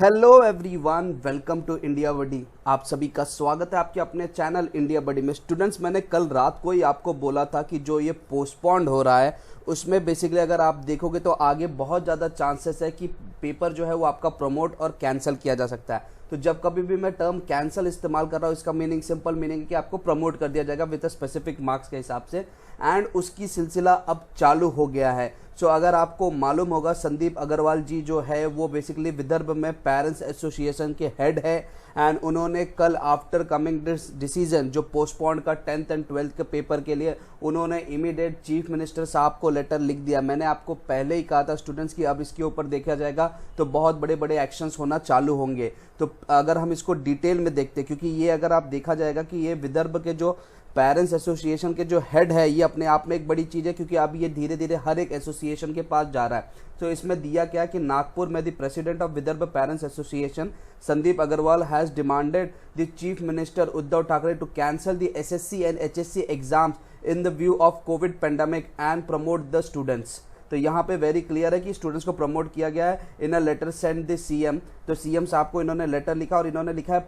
Hello everyone, welcome to India buddy. आप सभी का स्वागत है आपके अपने चैनल इंडिया बडी में। स्टूडेंट्स, मैंने कल रात को ही आपको बोला था कि जो ये पोस्टपोन्ड हो रहा है उसमें बेसिकली अगर आप देखोगे तो आगे बहुत ज़्यादा चांसेस है कि पेपर जो है वो आपका प्रमोट और कैंसिल किया जा सकता है। तो जब कभी भी मैं टर्म कैंसिल इस्तेमाल कर रहा हूँ, इसका मीनिंग सिंपल मीनिंग है कि आपको प्रमोट कर दिया जाएगा विद स्पेसिफिक मार्क्स के हिसाब से, एंड उसकी सिलसिला अब चालू हो गया है। सो अगर आपको मालूम होगा, संदीप अग्रवाल जी जो है वो बेसिकली विदर्भ में पेरेंट्स एसोसिएशन के हेड है, एंड उन्होंने कल आफ्टर कमिंग दिस डिसीजन जो पोस्टपोन का 10th एंड 12th के पेपर के लिए उन्होंने इमीडिएट चीफ मिनिस्टर साहब को लेटर लिख दिया। मैंने आपको पहले ही कहा था स्टूडेंट्स की अब इसके ऊपर देखा जाएगा तो बहुत बड़े बड़े एक्शंस होना चालू होंगे। तो अगर हम इसको डिटेल में देखते हैं, क्योंकि ये अगर आप देखा जाएगा कि ये विदर्भ के जो पेरेंट्स एसोसिएशन के जो हेड है ये अपने आप में एक बड़ी चीज़ है, क्योंकि अब ये धीरे धीरे हर एक एसोसिएशन के पास जा रहा है। तो इसमें दिया क्या कि नागपुर में the president of Vidarbha parents association Sandeep Agarwal has demanded the chief minister Uddhav Thackeray to cancel the SSC and HSC exams in the view of COVID pandemic and promote the students. तो यहाँ पे वेरी क्लियर है कि स्टूडेंट्स को प्रमोट किया गया है in a letter send the CM. तो सीएम साहब को इन्होंने लेटर लिखा और इन्होंने लिखा है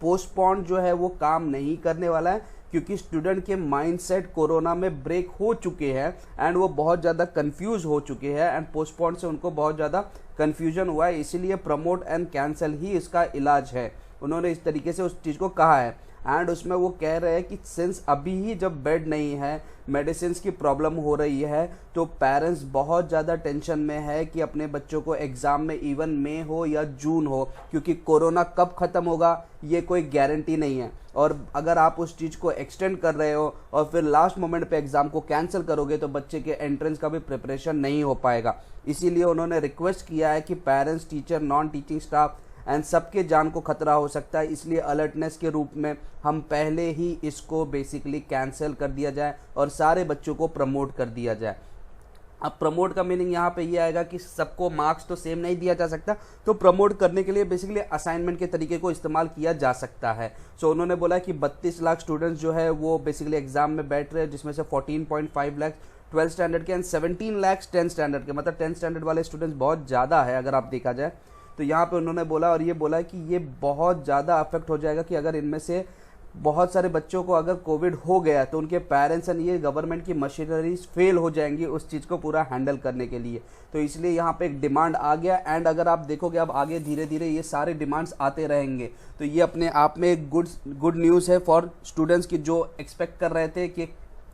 पोस्टपोन जो है वो काम नहीं करने वाला है, क्योंकि स्टूडेंट के माइंडसेट कोरोना में ब्रेक हो चुके हैं एंड वो बहुत ज़्यादा कंफ्यूज हो चुके हैं, एंड पोस्टपोन से उनको बहुत ज़्यादा कंफ्यूजन हुआ है, इसीलिए प्रमोट एंड कैंसिल ही इसका इलाज है। उन्होंने इस तरीके से उस चीज़ को कहा है। एंड उसमें वो कह रहे हैं कि सिंस अभी ही जब बेड नहीं है, मेडिसिन की प्रॉब्लम हो रही है, तो पेरेंट्स बहुत ज़्यादा टेंशन में है कि अपने बच्चों को एग्ज़ाम में इवन मई हो या जून हो, क्योंकि कोरोना कब ख़त्म होगा ये कोई गारंटी नहीं है। और अगर आप उस चीज़ को एक्सटेंड कर रहे हो और फिर लास्ट मोमेंट पे एग्ज़ाम को कैंसिल करोगे तो बच्चे के एंट्रेंस का भी प्रिपरेशन नहीं हो पाएगा। इसीलिए उन्होंने रिक्वेस्ट किया है कि parents, teacher, non teaching staff and सबके जान को खतरा हो सकता है, इसलिए अलर्टनेस के रूप में हम पहले ही इसको बेसिकली कैंसिल कर दिया जाए और सारे बच्चों को प्रमोट कर दिया जाए। अब प्रमोट का मीनिंग यहाँ पे ये आएगा कि सबको मार्क्स तो सेम नहीं दिया जा सकता, तो प्रमोट करने के लिए बेसिकली असाइनमेंट के तरीके को इस्तेमाल किया जा सकता है। सो उन्होंने बोला कि 32 लाख स्टूडेंट्स जो है वो बेसिकली एग्जाम में बैठ रहे हैं, जिसमें से 14.5 लाख 12 स्टैंडर्ड के एंड 17 लाख 10 स्टैंडर्ड के, मतलब 10 स्टैंडर्ड वाले स्टूडेंट्स बहुत ज़्यादा है अगर आप देखा जाए। तो यहाँ पे उन्होंने बोला और ये बोला कि ये बहुत ज़्यादा अफेक्ट हो जाएगा कि अगर इनमें से बहुत सारे बच्चों को अगर कोविड हो गया तो उनके पेरेंट्स एंड ये गवर्नमेंट की मशीनरीज फेल हो जाएंगी उस चीज़ को पूरा हैंडल करने के लिए। तो इसलिए यहाँ पे एक डिमांड आ गया, एंड अगर आप देखोगे अब आगे धीरे धीरे ये सारे डिमांड्स आते रहेंगे। तो ये अपने आप में एक गुड न्यूज़ है फॉर स्टूडेंट्स की जो एक्सपेक्ट कर रहे थे कि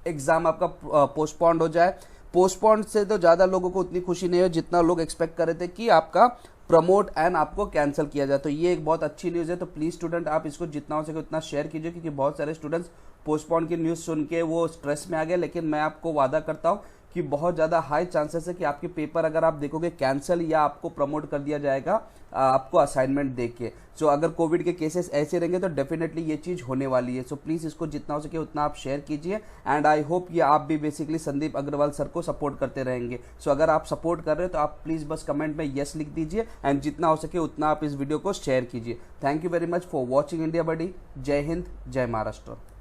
एग्ज़ाम आपका पोस्टपोन्ड हो जाए। पोस्टपोन्ड से तो ज़्यादा लोगों को उतनी खुशी नहीं है जितना लोग एक्सपेक्ट कर रहे थे कि आपका प्रमोट एंड आपको कैंसिल किया जाए। तो ये एक बहुत अच्छी न्यूज़ है। तो प्लीज़ स्टूडेंट आप इसको जितना हो सके उतना शेयर कीजिए, क्योंकि बहुत सारे स्टूडेंट्स पोस्टपोन की न्यूज़ सुन के वो स्ट्रेस में आ गए। लेकिन मैं आपको वादा करता हूँ कि बहुत ज़्यादा हाई चांसेस है कि आपके पेपर अगर आप देखोगे कैंसिल या आपको प्रमोट कर दिया जाएगा आपको असाइनमेंट देख के। सो अगर कोविड के केसेस ऐसे रहेंगे तो डेफिनेटली ये चीज़ होने वाली है। सो प्लीज़ इसको जितना हो सके उतना आप शेयर कीजिए, एंड आई होप ये आप भी बेसिकली संदीप अग्रवाल सर को सपोर्ट करते रहेंगे। सो अगर आप सपोर्ट कर रहे हो तो आप प्लीज़ बस कमेंट में येस लिख दीजिए, एंड जितना हो सके उतना आप इस वीडियो को शेयर कीजिए। Thank you very much for watching India buddy. जय हिंद, जय महाराष्ट्र।